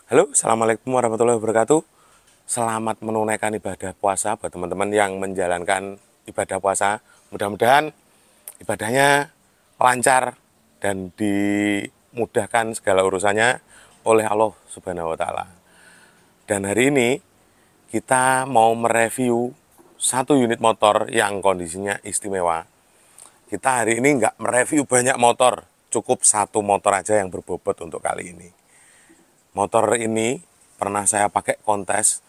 Halo, Assalamualaikum warahmatullahi wabarakatuh. Selamat menunaikan ibadah puasa buat teman-teman yang menjalankan ibadah puasa. Mudah-mudahan ibadahnya lancar dan dimudahkan segala urusannya oleh Allah Subhanahu wa Ta'ala. Dan hari ini kita mau mereview satu unit motor yang kondisinya istimewa. Kita hari ini nggak mereview banyak motor, cukup satu motor aja yang berbobot untuk kali ini. Motor ini pernah saya pakai kontes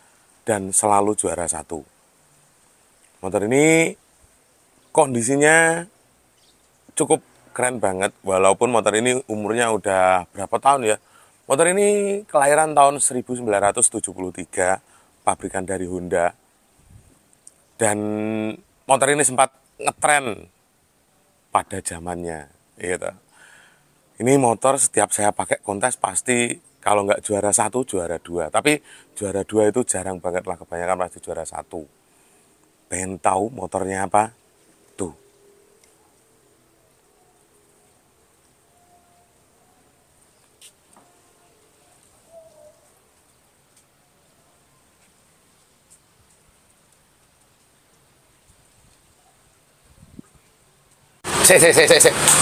dan selalu juara satu. Motor ini kondisinya cukup keren banget, walaupun motor ini umurnya udah berapa tahun ya. Motor ini kelahiran tahun 1973, pabrikan dari Honda. Dan motor ini sempat ngetren pada zamannya, gitu. Ini motor setiap saya pakai kontes pasti kalau nggak juara satu, juara dua. Tapi juara dua itu jarang banget lah, kebanyakan pasti juara satu. Pengen tahu motornya apa? Tuh.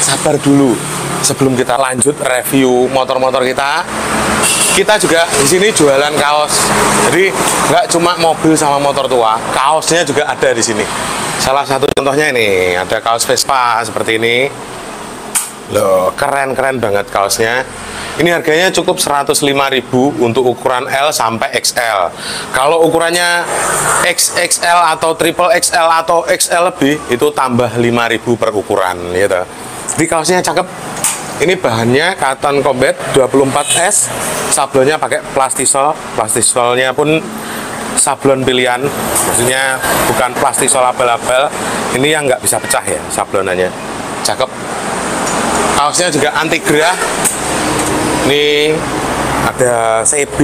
Sabar dulu. Sebelum kita lanjut review motor-motor kita juga di sini jualan kaos. Jadi nggak cuma mobil sama motor tua, kaosnya juga ada di sini. Salah satu contohnya ini, ada kaos Vespa seperti ini. Loh, keren-keren banget kaosnya. Ini harganya cukup 105.000 untuk ukuran L sampai XL. Kalau ukurannya XXL atau triple XL atau XL lebih, itu tambah 5.000 per ukuran gitu. Jadi kaosnya cakep. Ini bahannya cotton combat 24S, sablonnya pakai plastisol. Plastisolnya pun sablon pilihan, maksudnya bukan plastisol abal-abal. Ini yang nggak bisa pecah ya sablonannya. Cakep. Kaosnya juga anti gerah. Ini ada CB,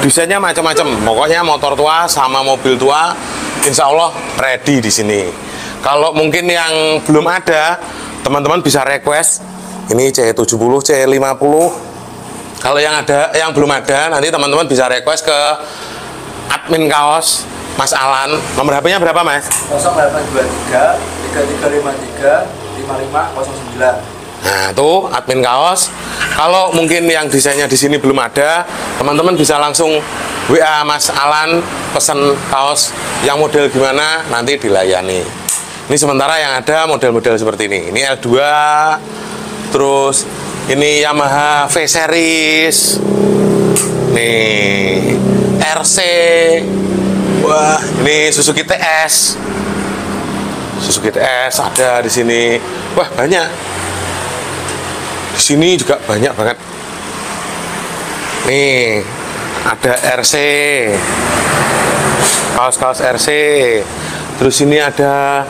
desainnya macam-macam. Pokoknya motor tua sama mobil tua, insya Allah ready di sini. Kalau mungkin yang belum ada, teman-teman bisa request. Ini C70, C50. Kalau yang belum ada, nanti teman-teman bisa request ke admin kaos Mas Alan. Nomor HP-nya berapa, Mas? 0823 3353 5509. Nah, tuh admin kaos. Kalau mungkin yang desainnya di sini belum ada, teman-teman bisa langsung WA Mas Alan, pesan kaos yang model gimana, nanti dilayani. Ini sementara yang ada model-model seperti ini. Ini L2, terus ini Yamaha V Series, nih RC, wah ini Suzuki TS, Suzuki TS ada di sini, wah banyak. Di sini juga banyak banget. Nih ada RC, kaos-kaos RC, terus ini ada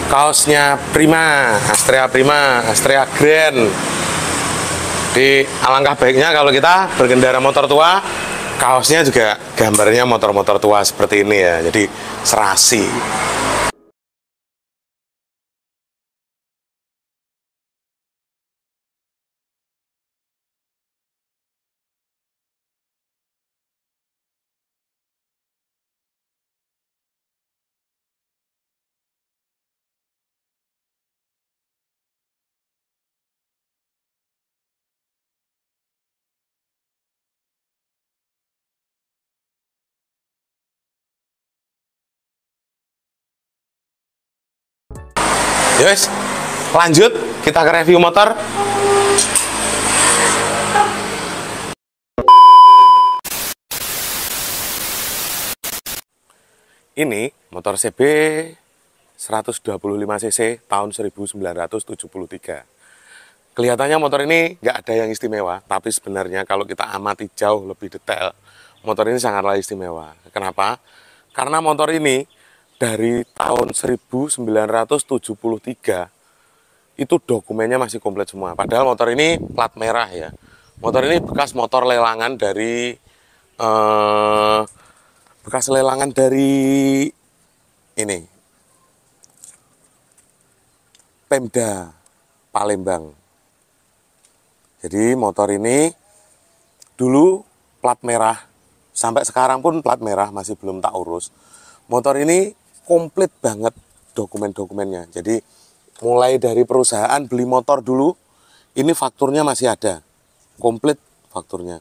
kaosnya Prima, Astrea Grand. Di alangkah baiknya kalau kita berkendara motor tua, kaosnya juga gambarnya motor-motor tua seperti ini ya, jadi serasi. Yes, lanjut kita ke review motor. Ini motor CB 125 cc tahun 1973. Kelihatannya motor ini nggak ada yang istimewa, tapi sebenarnya kalau kita amati jauh lebih detail, motor ini sangatlah istimewa. Kenapa? Karena motor ini dari tahun 1973 itu dokumennya masih komplit semua. Padahal motor ini plat merah ya. Motor ini bekas motor lelangan dari ini Pemda Palembang. Jadi motor ini Dulu plat merah, sampai sekarang pun plat merah masih belum tak urus. Motor ini komplit banget dokumen-dokumennya. Jadi mulai dari perusahaan beli motor dulu, ini fakturnya masih ada, komplit fakturnya.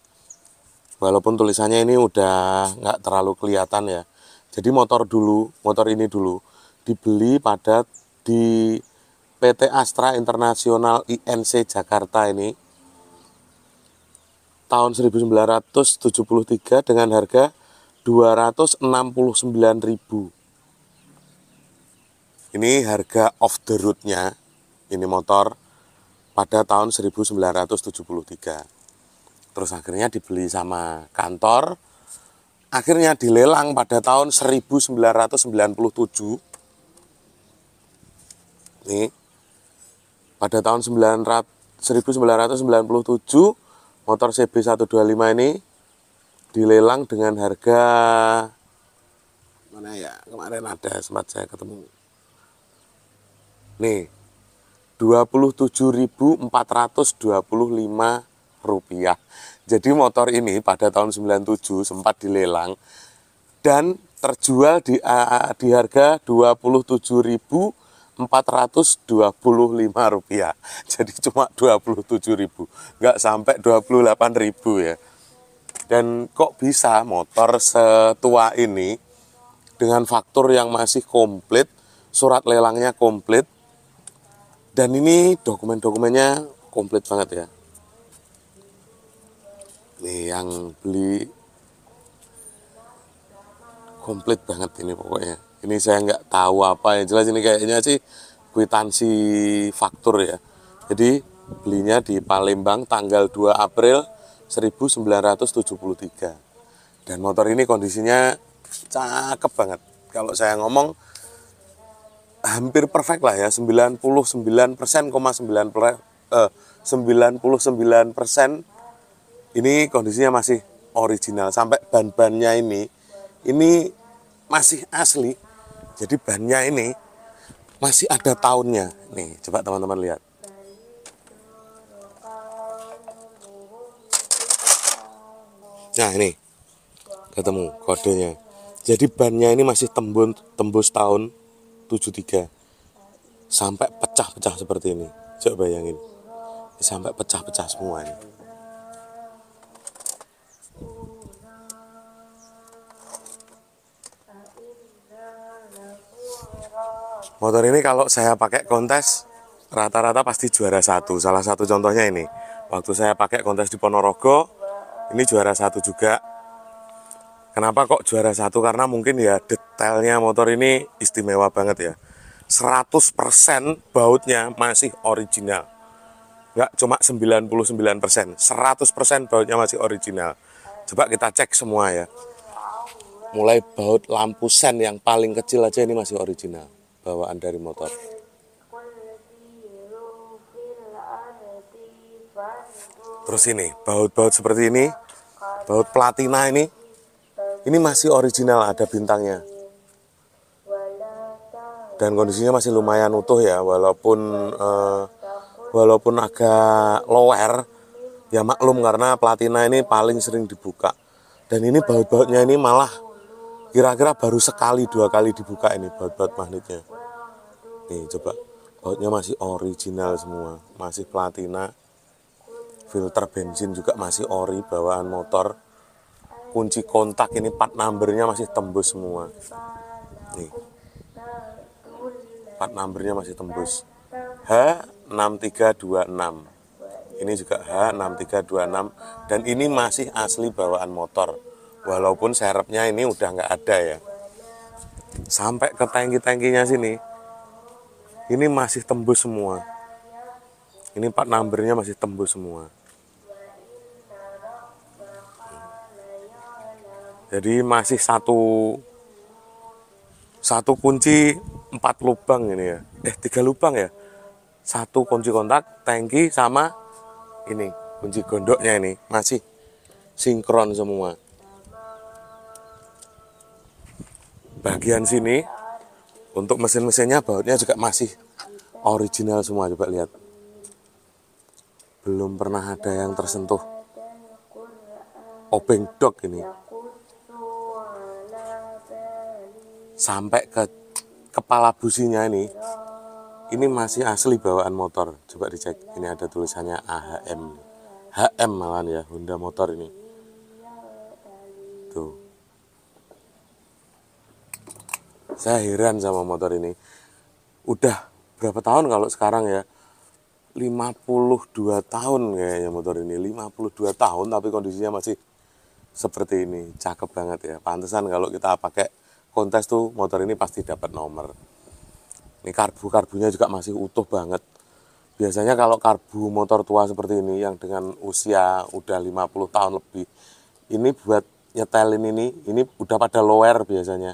Walaupun tulisannya ini udah nggak terlalu kelihatan ya. Jadi motor ini dulu dibeli di PT Astra Internasional INC Jakarta ini tahun 1973 dengan harga 269.000. Ini harga off the road-nya ini motor pada tahun 1973. Terus akhirnya dibeli sama kantor, akhirnya dilelang pada tahun 1997. Nih, pada tahun 1997, motor CB125 ini dilelang dengan harga, mana ya, kemarin ada sempat saya ketemu. Nih, Rp27.425. Jadi motor ini pada tahun 97 sempat dilelang dan terjual di harga Rp27.425. Jadi cuma 27.000, nggak sampai 28.000 ya. Dan kok bisa motor setua ini dengan faktur yang masih komplit, surat lelangnya komplit, dan ini dokumen-dokumennya komplit banget ya. Nih yang beli komplit banget ini pokoknya. Ini saya nggak tahu apa, yang jelas ini kayaknya sih kwitansi faktur ya. Jadi belinya di Palembang tanggal 2 April 1973. Dan motor ini kondisinya cakep banget. Kalau saya ngomong hampir perfect lah ya, 99% ini kondisinya masih original. Sampai ban-bannya ini masih asli. Jadi bannya ini masih ada tahunnya. Nih, coba teman-teman lihat. Nah, ini ketemu kodenya. Jadi bannya ini masih tembus tahun 73. Sampai pecah-pecah seperti ini. Coba bayangin. Sampai pecah-pecah semua ini. Motor ini kalau saya pakai kontes rata-rata pasti juara 1. Salah satu contohnya ini. Waktu saya pakai kontes di Ponorogo, ini juara 1 juga. Kenapa kok juara 1? Karena mungkin ya detailnya motor ini istimewa banget ya. 100% bautnya masih original. Nggak cuma 99%, 100% bautnya masih original. Coba kita cek semua ya. Mulai baut lampu sen yang paling kecil aja ini masih original. Bawaan dari motor. Terus ini, baut-baut seperti ini, baut platina ini masih original, ada bintangnya. Dan kondisinya masih lumayan utuh ya, walaupun agak lower, ya maklum karena platina ini paling sering dibuka. Dan ini baut-bautnya ini malah kira-kira baru sekali 2 kali dibuka ini baut-baut magnetnya. Nih coba, bautnya masih original semua, masih platina. Filter bensin juga masih ori bawaan motor. Kunci kontak ini part numbernya masih tembus semua. Nih, part numbernya masih tembus. H6326. Ini juga H6326 dan ini masih asli bawaan motor. Walaupun serepnya ini udah nggak ada ya. Sampai ke tangki-tangkinya sini, ini masih tembus semua. Ini part numbernya masih tembus semua. Jadi masih satu kunci 4 lubang ini ya. 3 lubang ya. 1 kunci kontak, tangki sama ini kunci gondoknya ini masih sinkron semua. Bagian sini untuk mesin-mesinnya bautnya juga masih original semua, coba lihat. Belum pernah ada yang tersentuh. obeng dok ini. Sampai ke kepala businya ini masih asli bawaan motor. Coba dicek, ini ada tulisannya AHM. HM malahan ya, Honda motor ini. Tuh. Saya heran sama motor ini. Udah berapa tahun kalau sekarang ya? 52 tahun kayaknya motor ini. 52 tahun tapi kondisinya masih seperti ini. Cakep banget ya. Pantesan kalau kita pakai kontes tuh motor ini pasti dapat nomor. Ini karbunya juga masih utuh banget. Biasanya kalau karbu motor tua seperti ini yang dengan usia udah 50 tahun lebih, ini buat nyetelin ini udah pada lower biasanya.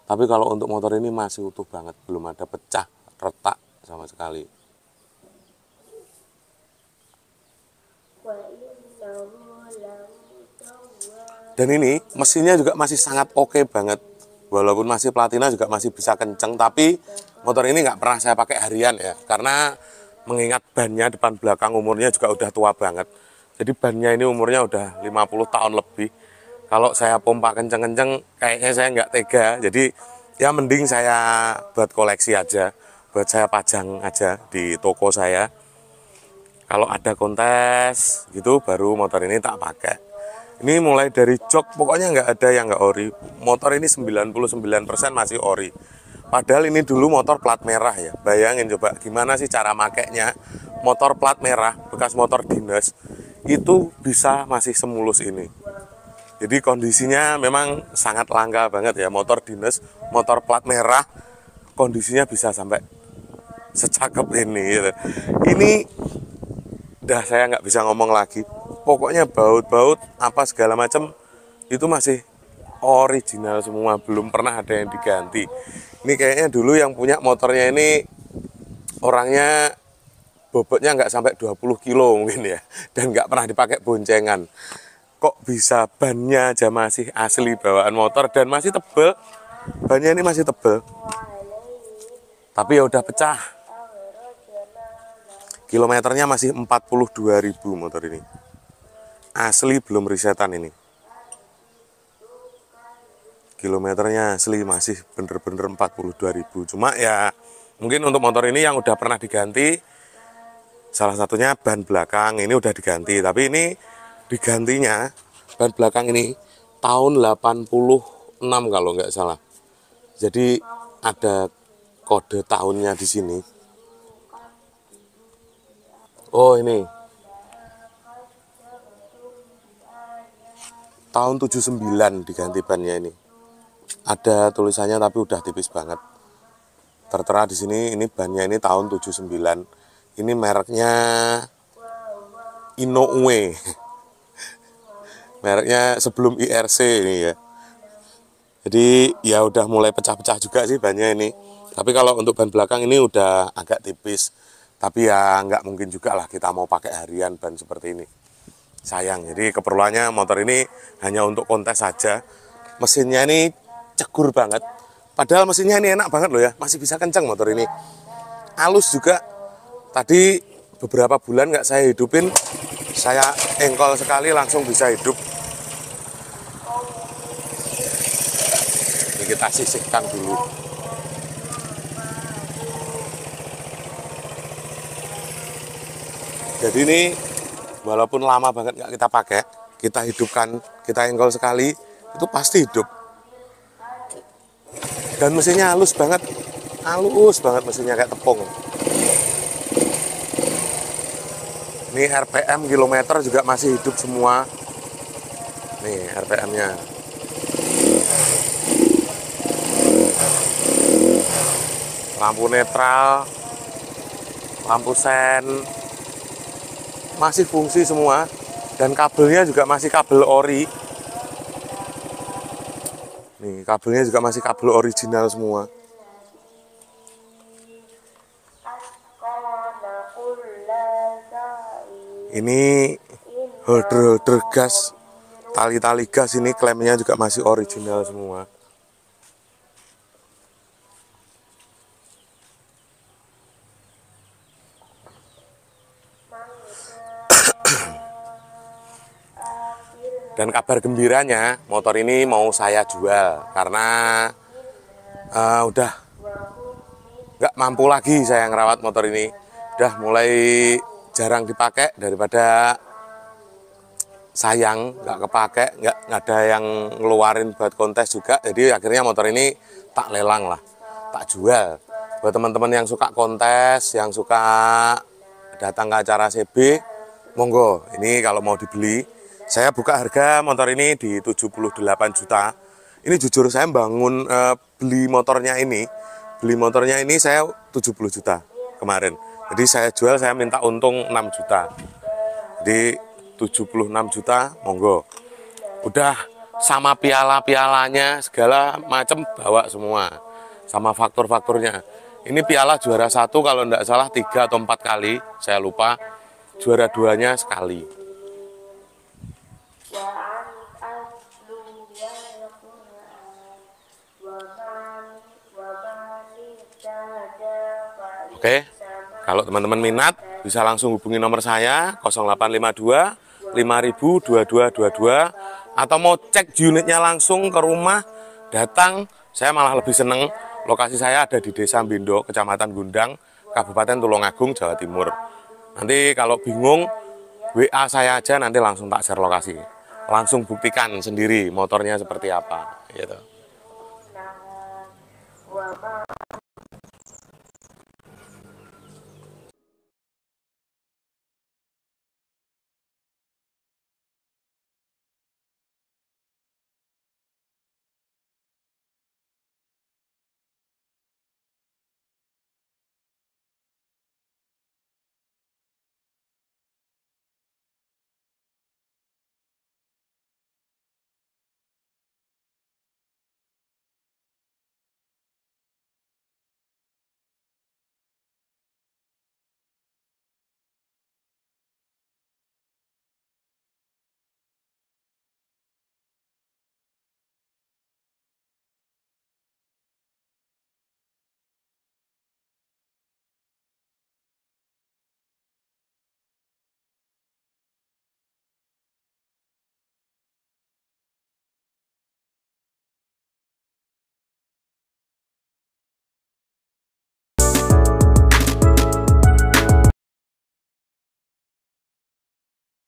Tapi kalau untuk motor ini masih utuh banget, belum ada pecah, retak sama sekali. Dan ini mesinnya juga masih sangat oke banget. Walaupun masih platina juga masih bisa kenceng, tapi motor ini nggak pernah saya pakai harian ya, karena mengingat bannya depan belakang umurnya juga udah tua banget. Jadi bannya ini umurnya udah 50 tahun lebih. Kalau saya pompa kenceng-kenceng kayaknya saya nggak tega. Jadi ya mending saya buat koleksi aja, buat saya pajang aja di toko saya. Kalau ada kontes gitu baru motor ini tak pakai. Ini mulai dari jok, pokoknya nggak ada yang nggak ori. Motor ini 99% masih ori. Padahal ini dulu motor plat merah ya. Bayangin coba gimana sih cara makainya. Motor plat merah, bekas motor dinas, itu bisa masih semulus ini. Jadi kondisinya memang sangat langka banget ya. Motor dinas, motor plat merah, kondisinya bisa sampai secakep ini. Gitu. Ini udah saya nggak bisa ngomong lagi. Pokoknya baut-baut apa segala macam itu masih original semua, belum pernah ada yang diganti. Ini kayaknya dulu yang punya motornya ini orangnya bobotnya nggak sampai 20 kilo mungkin ya, dan nggak pernah dipakai boncengan. Kok bisa bannya aja masih asli bawaan motor dan masih tebel, bannya ini masih tebel. Tapi ya udah pecah. Kilometernya masih 42.000 motor ini. Asli belum risetan ini. Kilometernya asli masih bener-bener 42.000. Cuma ya mungkin untuk motor ini yang udah pernah diganti, salah satunya ban belakang ini udah diganti. Tapi ini digantinya ban belakang ini tahun 86 kalau nggak salah. Jadi ada kode tahunnya di sini. Oh ini tahun 79 diganti bannya ini. Ada tulisannya tapi udah tipis banget. Tertera di sini ini bannya ini tahun 79. Ini mereknya Inoue. Mereknya sebelum IRC ini ya. Jadi ya udah mulai pecah-pecah juga sih bannya ini. Tapi kalau untuk ban belakang ini udah agak tipis. Tapi ya nggak mungkin juga lah kita mau pakai harian ban seperti ini. Sayang, jadi keperluannya motor ini hanya untuk kontes saja. Mesinnya ini cegur banget. Padahal mesinnya ini enak banget loh ya, masih bisa kencang motor ini. Halus juga. Tadi beberapa bulan nggak saya hidupin, saya engkol sekali langsung bisa hidup. Ini kita sisihkan dulu. Jadi ini walaupun lama banget nggak kita pakai, kita hidupkan, kita engkol sekali, itu pasti hidup. Dan mesinnya halus banget mesinnya kayak tepung. Ini RPM kilometer juga masih hidup semua. Nih RPM-nya. Lampu netral, lampu sen, masih fungsi semua, dan kabelnya juga masih kabel ori. Nih kabelnya juga masih kabel original semua. Ini holder gas, tali-tali gas ini klemnya juga masih original semua. Dan kabar gembiranya, motor ini mau saya jual karena udah nggak mampu lagi saya ngerawat motor ini. Udah mulai jarang dipakai, daripada sayang nggak kepake, nggak ada yang ngeluarin buat kontes juga. Jadi akhirnya motor ini tak lelang lah, tak jual. Buat teman-teman yang suka kontes, yang suka datang ke acara CB, monggo. Ini kalau mau dibeli, saya buka harga motor ini di 78 juta. Ini jujur saya bangun beli motornya ini saya 70 juta kemarin. Jadi saya jual, saya minta untung 6 juta. Jadi 76 juta, monggo. Udah sama piala-pialanya segala macam bawa semua. Sama faktor-faktornya. Ini piala juara 1 kalau enggak salah 3 atau 4 kali, saya lupa. Juara 2-nya sekali. Oke, kalau teman-teman minat bisa langsung hubungi nomor saya 0852 5000 2222, atau mau cek unitnya langsung ke rumah, datang, saya malah lebih seneng. Lokasi saya ada di Desa Bindo, Kecamatan Gundang, Kabupaten Tulungagung, Jawa Timur. Nanti kalau bingung, WA saya aja, nanti langsung tak share lokasi. Langsung buktikan sendiri motornya seperti apa gitu.